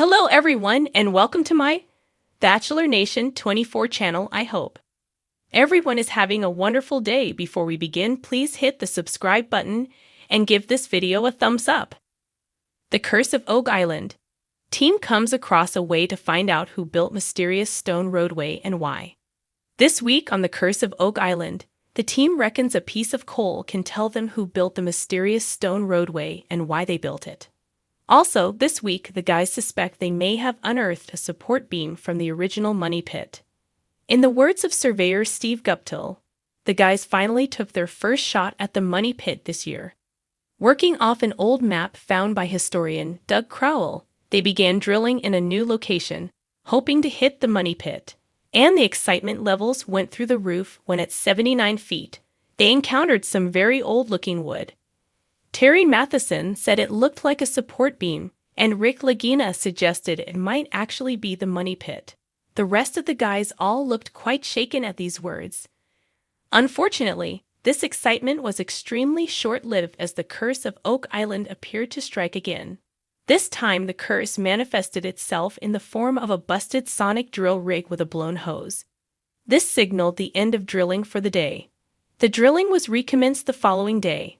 Hello everyone and welcome to my Bachelor Nation 24 channel. I hope everyone is having a wonderful day. Before we begin, please hit the subscribe button and give this video a thumbs up. The Curse of Oak Island. Team comes across a way to find out who built mysterious stone roadway and why. This week on The Curse of Oak Island, the team reckons a piece of coal can tell them who built the mysterious stone roadway and why they built it. Also, this week, the guys suspect they may have unearthed a support beam from the original money pit. In the words of surveyor Steve Guptill, the guys finally took their first shot at the money pit this year. Working off an old map found by historian Doug Crowell, they began drilling in a new location, hoping to hit the money pit. And the excitement levels went through the roof when at 79 feet, they encountered some very old-looking wood. Terry Matheson said it looked like a support beam, and Rick Lagina suggested it might actually be the money pit. The rest of the guys all looked quite shaken at these words. Unfortunately, this excitement was extremely short-lived as the curse of Oak Island appeared to strike again. This time the curse manifested itself in the form of a busted sonic drill rig with a blown hose. This signaled the end of drilling for the day. The drilling was recommenced the following day,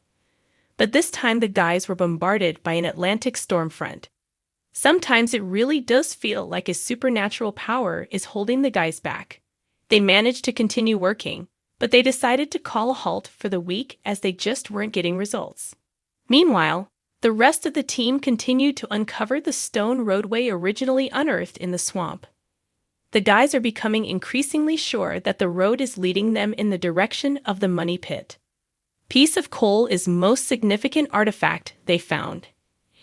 but this time the guys were bombarded by an Atlantic storm front. Sometimes it really does feel like a supernatural power is holding the guys back. They managed to continue working, but they decided to call a halt for the week as they just weren't getting results. Meanwhile, the rest of the team continued to uncover the stone roadway originally unearthed in the swamp. The guys are becoming increasingly sure that the road is leading them in the direction of the money pit. Piece of coal is most significant artifact they found,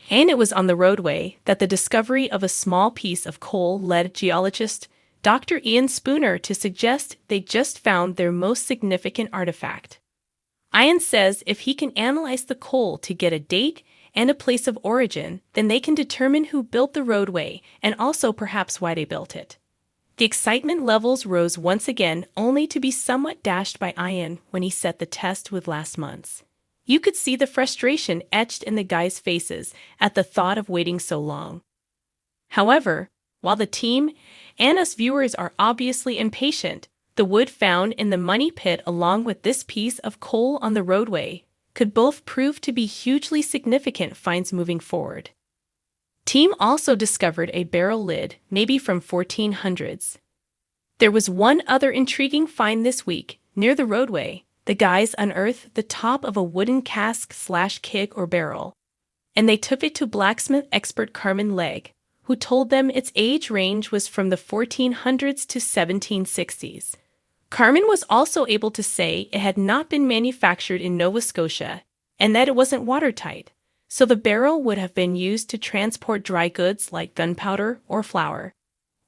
and it was on the roadway that the discovery of a small piece of coal led geologist Dr. Ian Spooner to suggest they just found their most significant artifact. Ian says if he can analyze the coal to get a date and a place of origin, then they can determine who built the roadway and also perhaps why they built it. The excitement levels rose once again, only to be somewhat dashed by Ian when he set the test with last month's. You could see the frustration etched in the guys' faces at the thought of waiting so long. However, while the team and us viewers are obviously impatient, the wood found in the money pit along with this piece of coal on the roadway could both prove to be hugely significant finds moving forward. Team also discovered a barrel lid, maybe from 1400s. There was one other intriguing find this week. Near the roadway, the guys unearthed the top of a wooden cask/keg or barrel, and they took it to blacksmith expert Carmen Legg, who told them its age range was from the 1400s to 1760s. Carmen was also able to say it had not been manufactured in Nova Scotia and that it wasn't watertight, so the barrel would have been used to transport dry goods like gunpowder or flour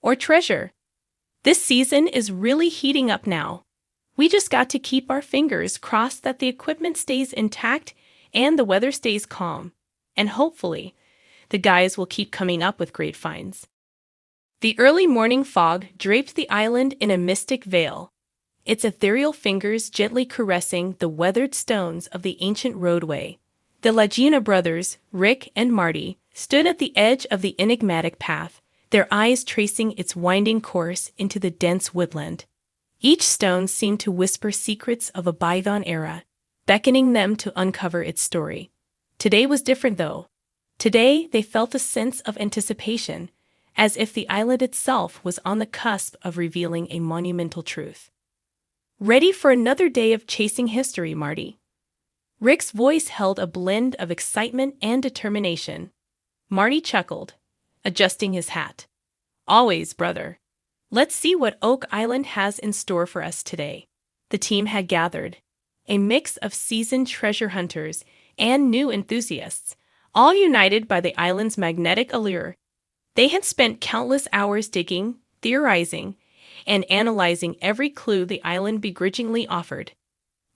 or treasure. This season is really heating up now. We just got to keep our fingers crossed that the equipment stays intact and the weather stays calm, and hopefully, the guys will keep coming up with great finds. The early morning fog draped the island in a mystic veil, its ethereal fingers gently caressing the weathered stones of the ancient roadway. The Lagina brothers, Rick and Marty, stood at the edge of the enigmatic path, their eyes tracing its winding course into the dense woodland. Each stone seemed to whisper secrets of a bygone era, beckoning them to uncover its story. Today was different, though. Today, they felt a sense of anticipation, as if the island itself was on the cusp of revealing a monumental truth. Ready for another day of chasing history, Marty? Rick's voice held a blend of excitement and determination. Marty chuckled, adjusting his hat. Always, brother. Let's see what Oak Island has in store for us today. The team had gathered, a mix of seasoned treasure hunters and new enthusiasts, all united by the island's magnetic allure. They had spent countless hours digging, theorizing, and analyzing every clue the island begrudgingly offered.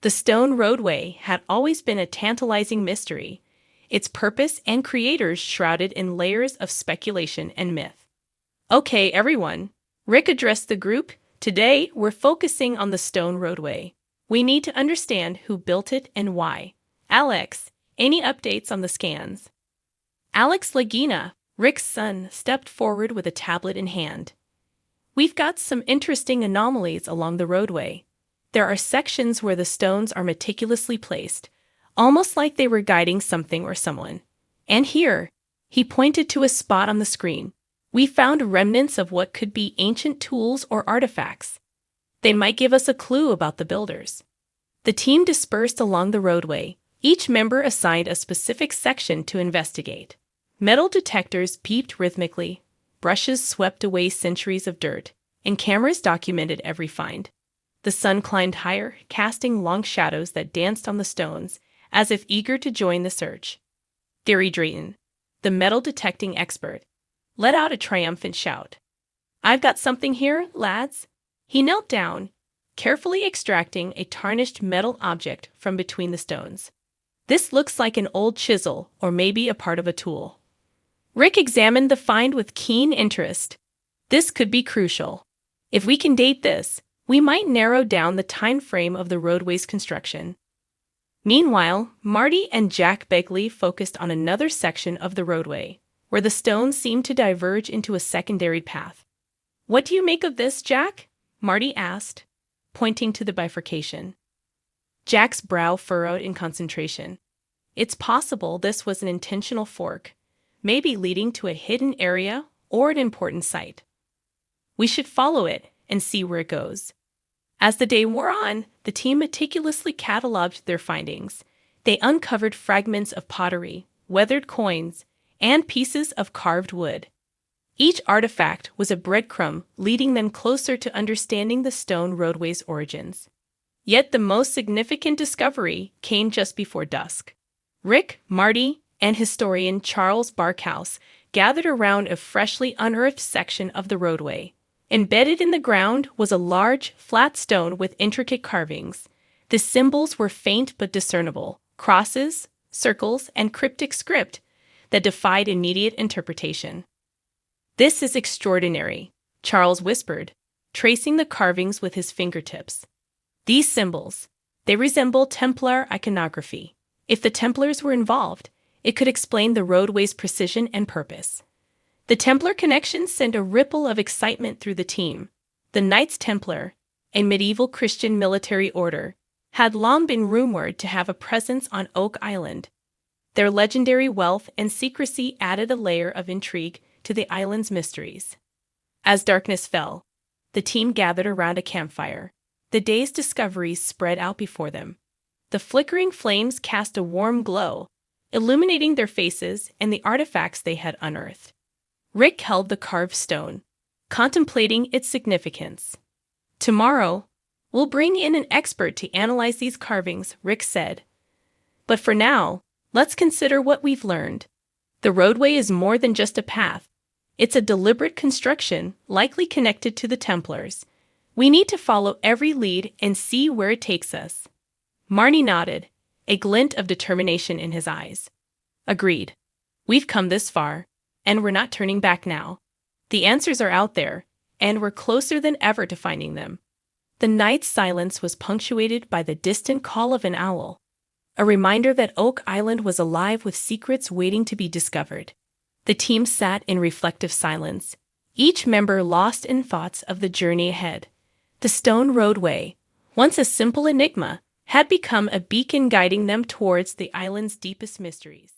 The stone roadway had always been a tantalizing mystery, its purpose and creators shrouded in layers of speculation and myth. Okay, everyone, Rick addressed the group. Today, we're focusing on the stone roadway. We need to understand who built it and why. Alex, any updates on the scans? Alex Lagina, Rick's son stepped forward with a tablet in hand. We've got some interesting anomalies along the roadway. There are sections where the stones are meticulously placed, almost like they were guiding something or someone. And here, he pointed to a spot on the screen. We found remnants of what could be ancient tools or artifacts. They might give us a clue about the builders. The team dispersed along the roadway, each member assigned a specific section to investigate. Metal detectors beeped rhythmically, brushes swept away centuries of dirt, and cameras documented every find. The sun climbed higher, casting long shadows that danced on the stones, as if eager to join the search. Gary Drayton, the metal detecting expert, let out a triumphant shout. "I've got something here, lads." He knelt down, carefully extracting a tarnished metal object from between the stones. "This looks like an old chisel or maybe a part of a tool." Rick examined the find with keen interest. "This could be crucial. If we can date this, we might narrow down the time frame of the roadway's construction." Meanwhile, Marty and Jack Begley focused on another section of the roadway, where the stones seemed to diverge into a secondary path. "What do you make of this, Jack?" Marty asked, pointing to the bifurcation. Jack's brow furrowed in concentration. It's possible this was an intentional fork, maybe leading to a hidden area or an important site. "We should follow it and see where it goes." As the day wore on, the team meticulously cataloged their findings. They uncovered fragments of pottery, weathered coins, and pieces of carved wood. Each artifact was a breadcrumb leading them closer to understanding the stone roadway's origins. Yet the most significant discovery came just before dusk. Rick, Marty, and historian Charles Barkhouse gathered around a freshly unearthed section of the roadway. Embedded in the ground was a large, flat stone with intricate carvings. The symbols were faint but discernible: crosses, circles, and cryptic script that defied immediate interpretation. "This is extraordinary," Charles whispered, tracing the carvings with his fingertips. "These symbols, they resemble Templar iconography. If the Templars were involved, it could explain the roadway's precision and purpose." The Templar connection sent a ripple of excitement through the team. The Knights Templar, a medieval Christian military order, had long been rumored to have a presence on Oak Island. Their legendary wealth and secrecy added a layer of intrigue to the island's mysteries. As darkness fell, the team gathered around a campfire. The day's discoveries spread out before them. The flickering flames cast a warm glow, illuminating their faces and the artifacts they had unearthed. Rick held the carved stone, contemplating its significance. "Tomorrow, we'll bring in an expert to analyze these carvings," Rick said. "But for now, let's consider what we've learned. The roadway is more than just a path. It's a deliberate construction, likely connected to the Templars. We need to follow every lead and see where it takes us." Marty nodded, a glint of determination in his eyes. "Agreed. We've come this far, and we're not turning back now. The answers are out there, and we're closer than ever to finding them." The night's silence was punctuated by the distant call of an owl, a reminder that Oak Island was alive with secrets waiting to be discovered. The team sat in reflective silence, each member lost in thoughts of the journey ahead. The stone roadway, once a simple enigma, had become a beacon guiding them towards the island's deepest mysteries.